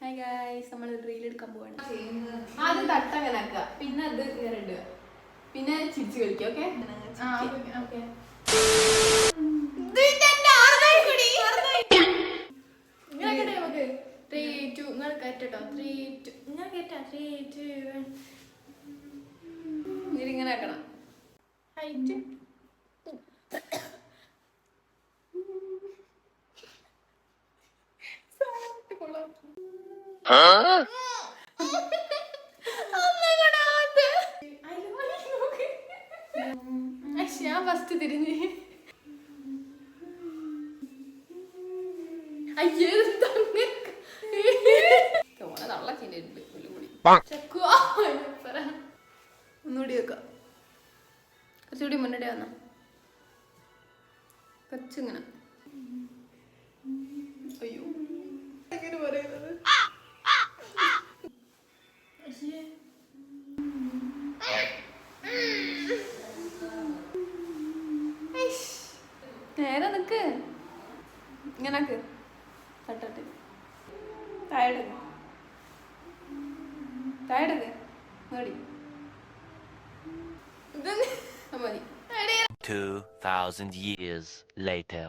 Hi guys, നമ്മൾ reel എടുക്കാൻ പോവാണ്. ആദ്യം തട്ടങ്ങനെ ആക്കുക, പിന്നെ അത് ഇങ്ങനെ ഇടുക, പിന്നെ ചിരിച്ച് കളിക്കുക. Okay okay. നമുക്ക് 3, 2 നിങ്ങൾ കയറ്റട്ടോ. 3, 2 ഞാൻ കയറ്റാ. 3, 2 1 ഇങ്ങനെ ആക്കണം. ഹൈറ്റ് ഞാൻ ഫസ്റ്റ് തിരിഞ്ഞ് ഒന്നുകൂടി വെക്കാം. കുറച്ചുകൂടി മുന്നോട്ട് വന്ന കുറച്ചിങ്ങനെ. അയ്യോ എങ്ങനെ പറയുന്നത്? നേരെ നിക്ക്, ഇങ്ങനെ തട്ടട്ട്. താഴെടുക്ക് മതി. 2000 years later.